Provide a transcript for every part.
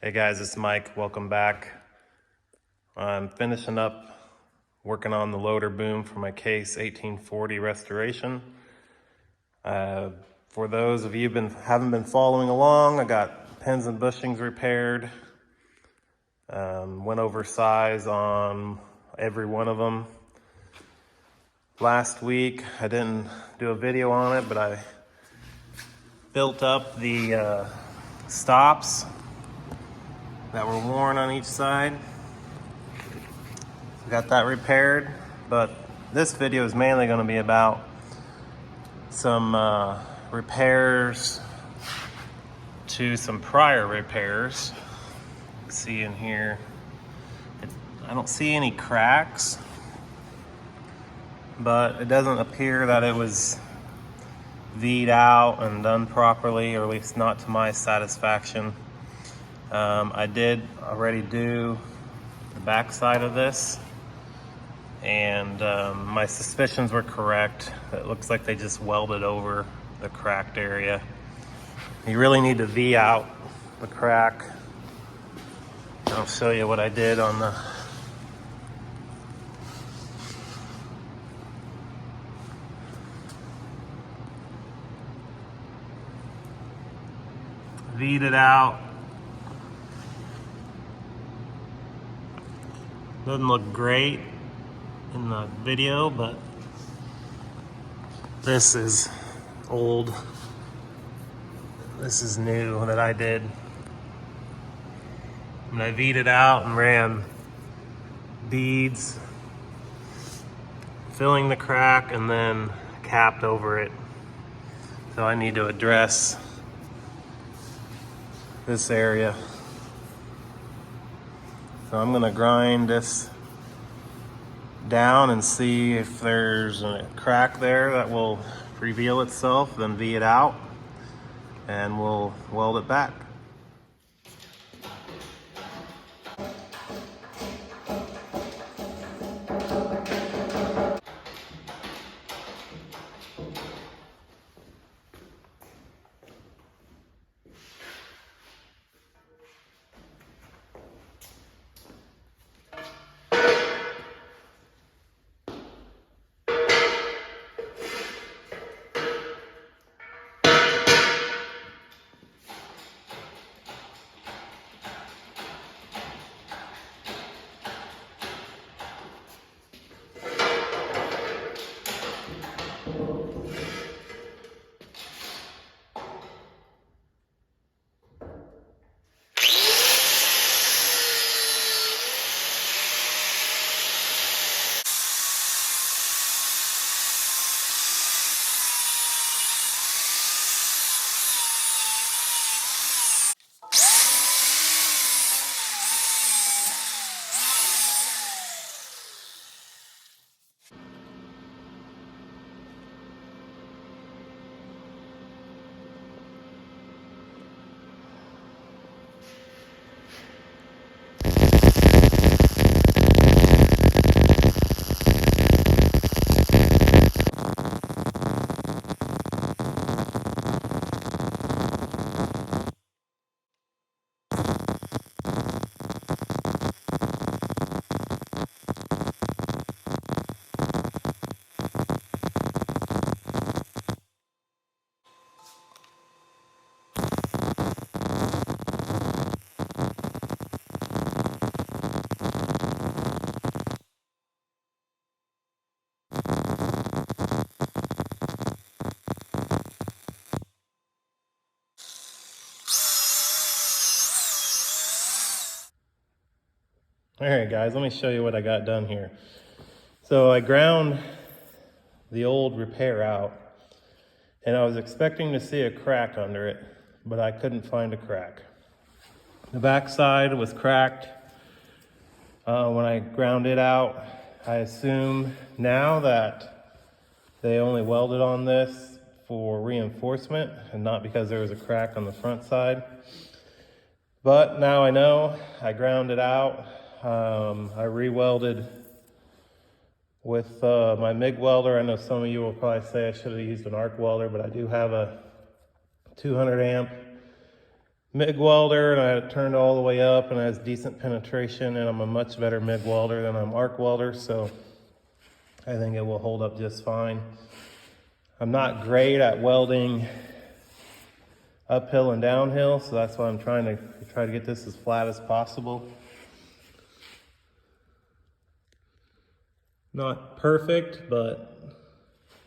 Hey guys, it's Mike. Welcome back. I'm finishing up working on the loader boom for my Case 1840 restoration. For those of you haven't been following along, I got pins and bushings repaired. Went over size on every one of them. Last week, I didn't do a video on it, but I built up the stops that were worn on each side. Got that repaired, but this video is mainly going to be about some repairs to some prior repairs. See in here, I don't see any cracks, but it doesn't appear that it was V'd out and done properly, or at least not to my satisfaction. I did already do the back side of this, and my suspicions were correct. It looks like they just welded over the cracked area. You really need to V out the crack. I'll show you what I did on the V'd it out. Doesn't look great in the video, but this is old. This is new that I did. And I V'd it out and ran beads, filling the crack and then capped over it. So I need to address this area. So I'm gonna grind this down and see if there's a crack there that will reveal itself, then V it out, and we'll weld it back. All right, guys, let me show you what I got done here. So I ground the old repair out, and I was expecting to see a crack under it, but I couldn't find a crack. The back side was cracked. When I ground it out, I assume now that they only welded on this for reinforcement and not because there was a crack on the front side. But now I know. I ground it out. I re-welded with my MIG welder. I know some of you will probably say I should have used an arc welder, but I do have a 200 amp MIG welder, and I had it turned all the way up and it has decent penetration, and I'm a much better MIG welder than I'm arc welder, so I think it will hold up just fine. I'm not great at welding uphill and downhill, so that's why I'm trying to get this as flat as possible. Not perfect, but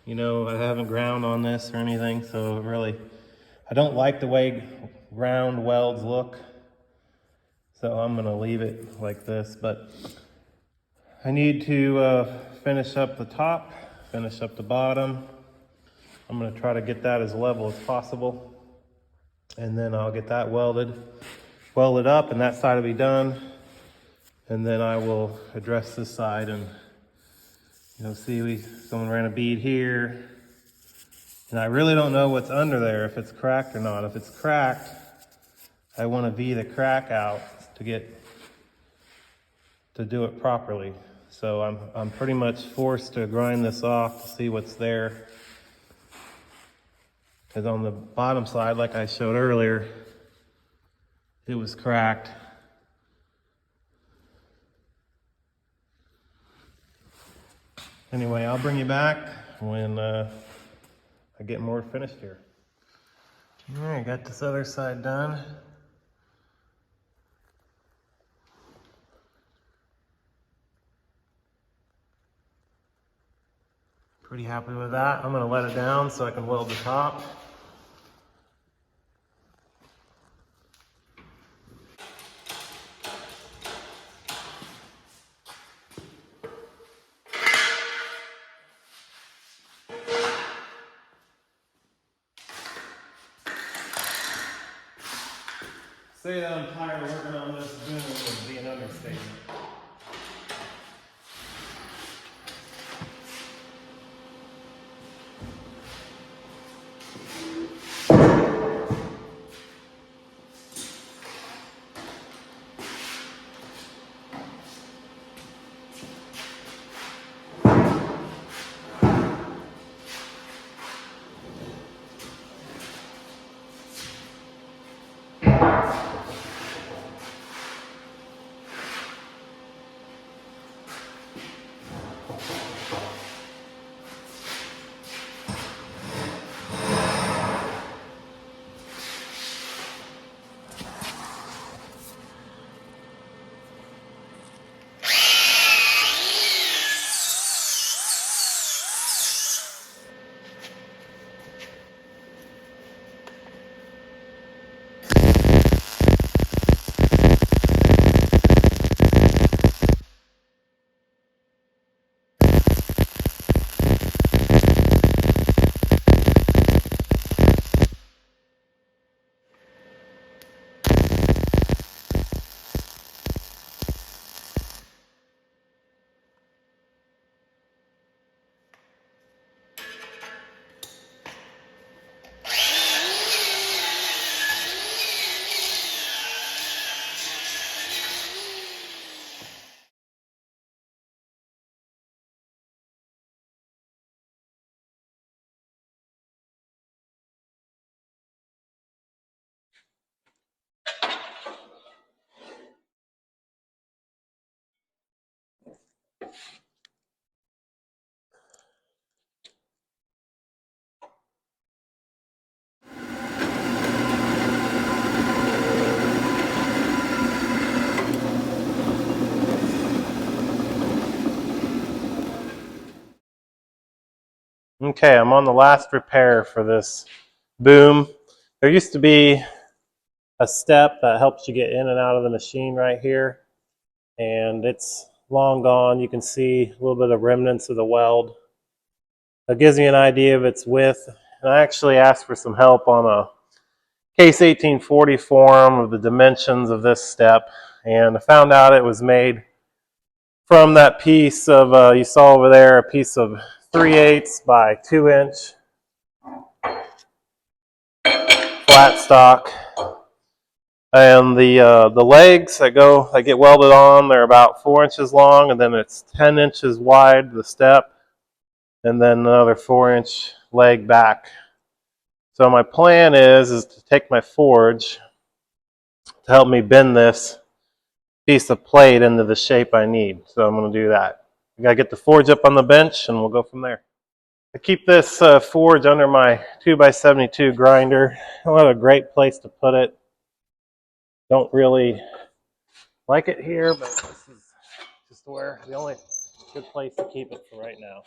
you know, I haven't ground on this or anything, so really, I don't like the way ground welds look, so I'm gonna leave it like this. But I need to finish up the top, finish up the bottom. I'm gonna try to get that as level as possible, and then I'll get that welded up, and that side will be done. And then I will address this side, and you know, see, someone ran a bead here, and I really don't know what's under there, if it's cracked or not. If it's cracked, I want to V the crack out to do it properly. So I'm pretty much forced to grind this off to see what's there. Because on the bottom side, like I showed earlier, it was cracked. Anyway, I'll bring you back when I get more finished here. All right, got this other side done. Pretty happy with that. I'm gonna let it down so I can weld the top. Say that I'm tired of working on this boom would be an understatement. Okay, I'm on the last repair for this boom. There used to be a step that helps you get in and out of the machine right here, and it's long gone. You can see a little bit of remnants of the weld. That gives me an idea of its width. And I actually asked for some help on a Case 1840 forum of the dimensions of this step, and I found out it was made from that piece of, you saw over there, a piece of 3/8 by 2 inch flat stock. And the legs that get welded on, they're about 4 inches long, and then it's 10 inches wide, the step, and then another 4-inch leg back. So my plan is to take my forge to help me bend this piece of plate into the shape I need. So I'm going to do that. I got to get the forge up on the bench and we'll go from there. I keep this forge under my 2x72 grinder. What a great place to put it. Don't really like it here, but this is just where the only good place to keep it for right now.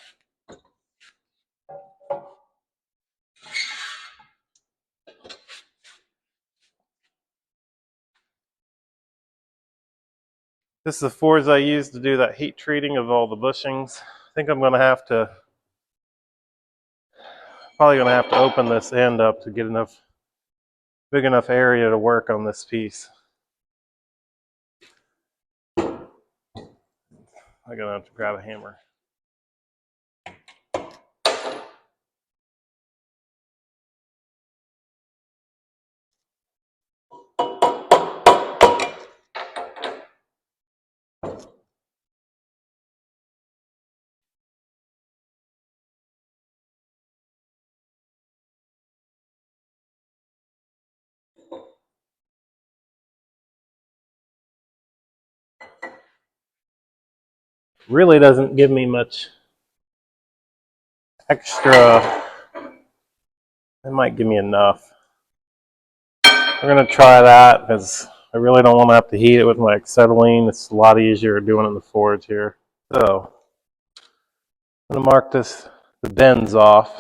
This is the forge I used to do that heat treating of all the bushings. I think I'm probably going to have to open this end up to get big enough area to work on this piece. I'm going to have to grab a hammer. Really doesn't give me much extra. It might give me enough. We're going to try that because I really don't want to have to heat it with my acetylene. It's a lot easier doing it in the forge here. So I'm going to mark the bends off.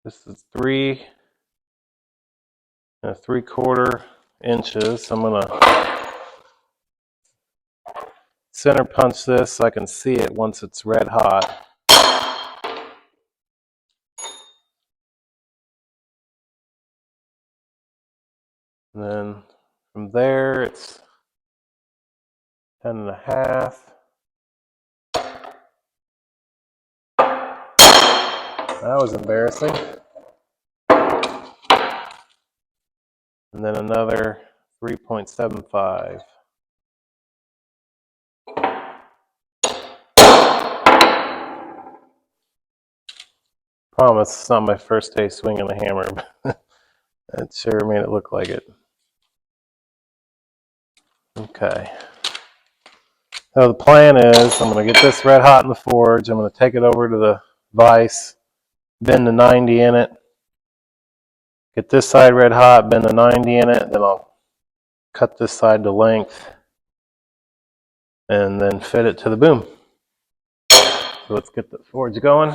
This is 3 3/4 inches. I'm going to center punch this so I can see it once it's red hot. And then from there it's 10.5. That was embarrassing. And then another 3.75. Promise it's not my first day swinging the hammer, but it sure made it look like it. Okay. So the plan is I'm going to get this red hot in the forge. I'm going to take it over to the vise, bend the 90 in it. Get this side red hot, bend the 90 in it, then I'll cut this side to length and then fit it to the boom. So let's get the forge going.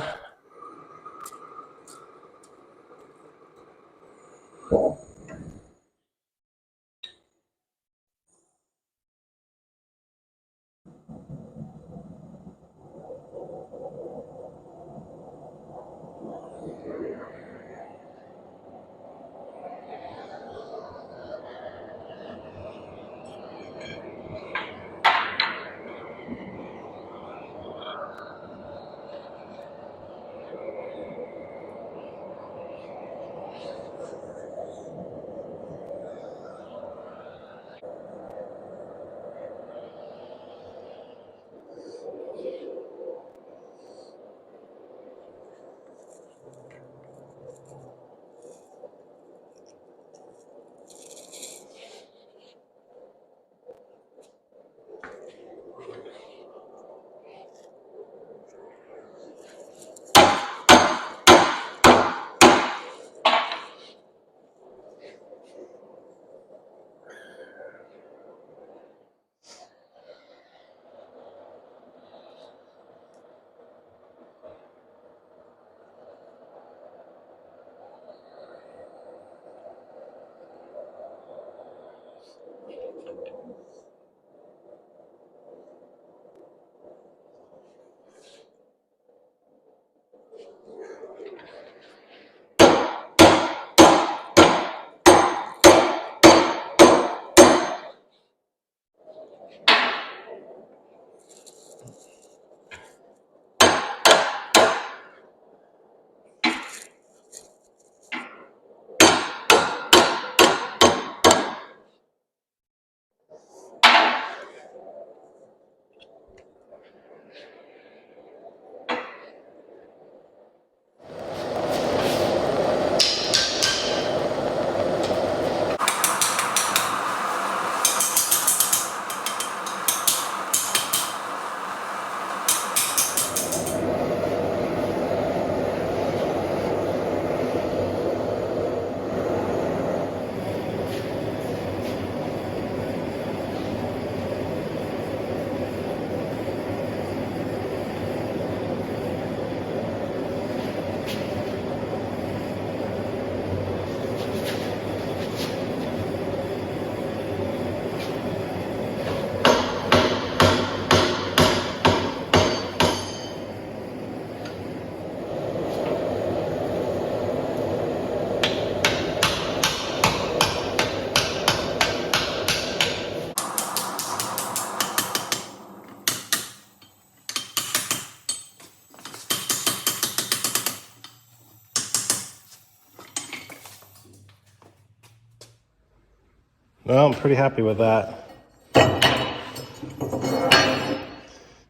Well, I'm pretty happy with that.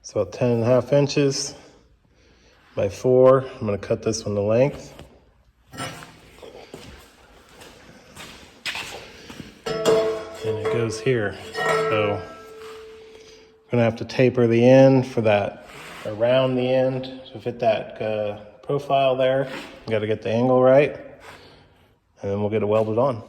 It's about 10.5 inches by 4. I'm gonna cut this one to length. And it goes here. So I'm gonna have to taper the end for that, around the end to fit that profile there. Gotta get the angle right, and then we'll get it welded on.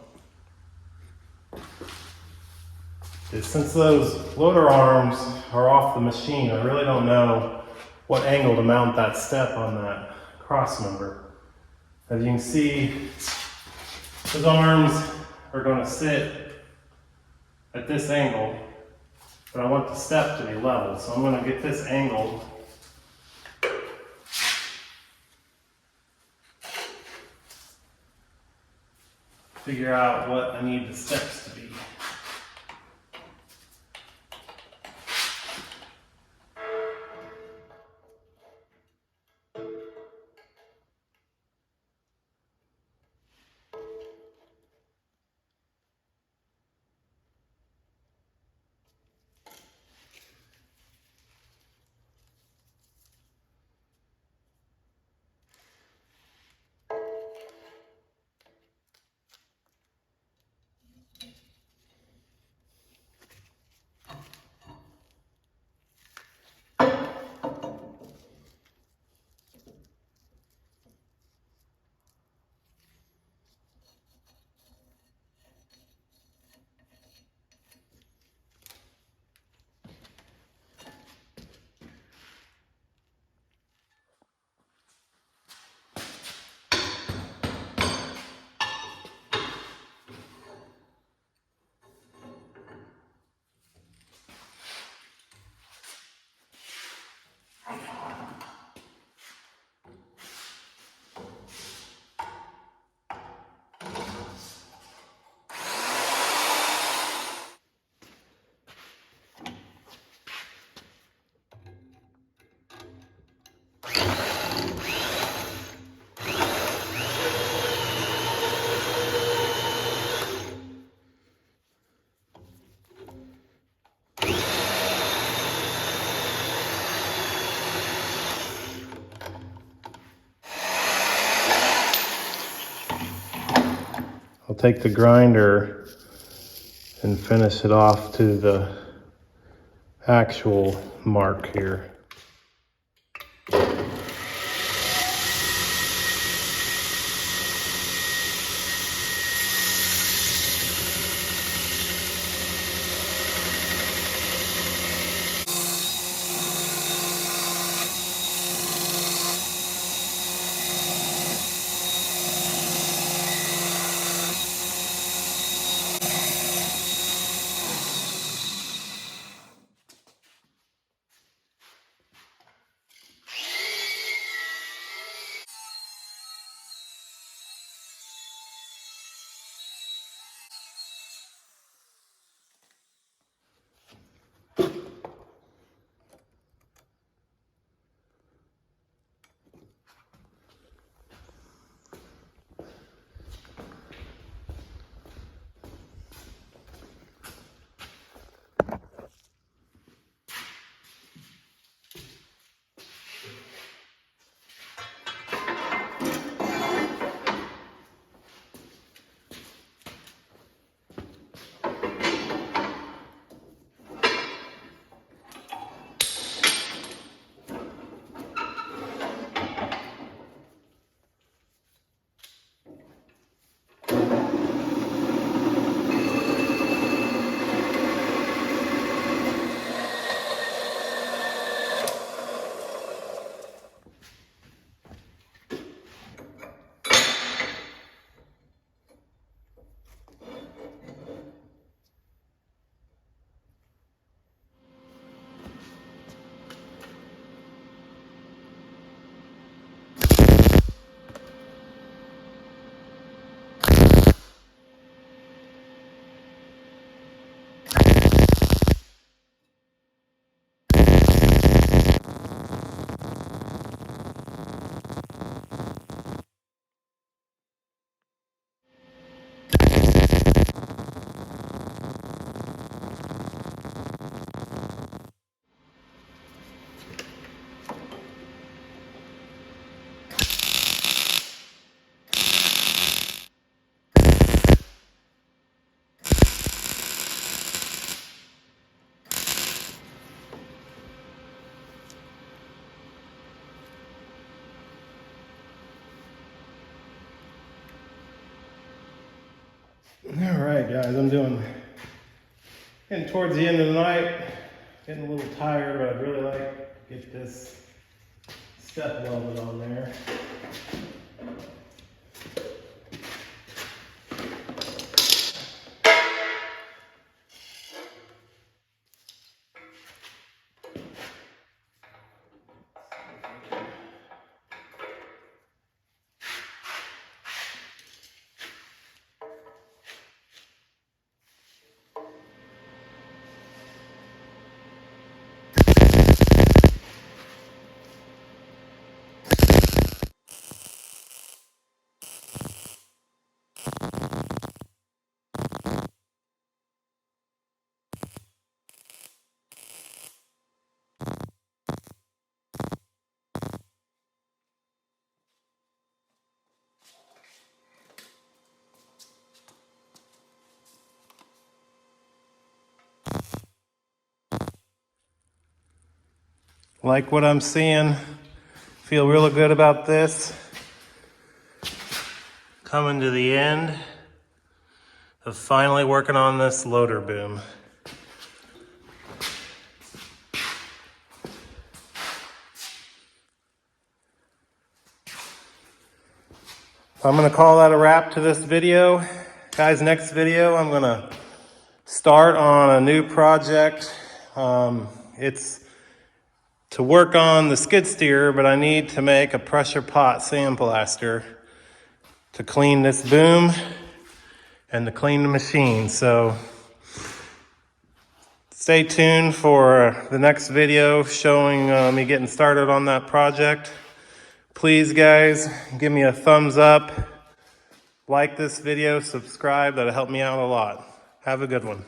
Since those loader arms are off the machine, I really don't know what angle to mount that step on that cross member. As you can see, those arms are going to sit at this angle, but I want the step to be level, so I'm going to get this angled. Figure out what I need the steps to be. I'll take the grinder and finish it off to the actual mark here. All right, guys, I'm getting towards the end of the night, getting a little tired, but I'd really like to get this step welded on there. Like what I'm seeing, feel really good about this. Coming to the end of finally working on this loader boom. I'm gonna call that a wrap to this video. Guys, next video, I'm gonna start on a new project. It's to work on the skid steer, but I need to make a pressure pot sandblaster to clean this boom and to clean the machine. So stay tuned for the next video showing me getting started on that project. Please, guys, give me a thumbs up, like this video, subscribe. That'll help me out a lot. Have a good one.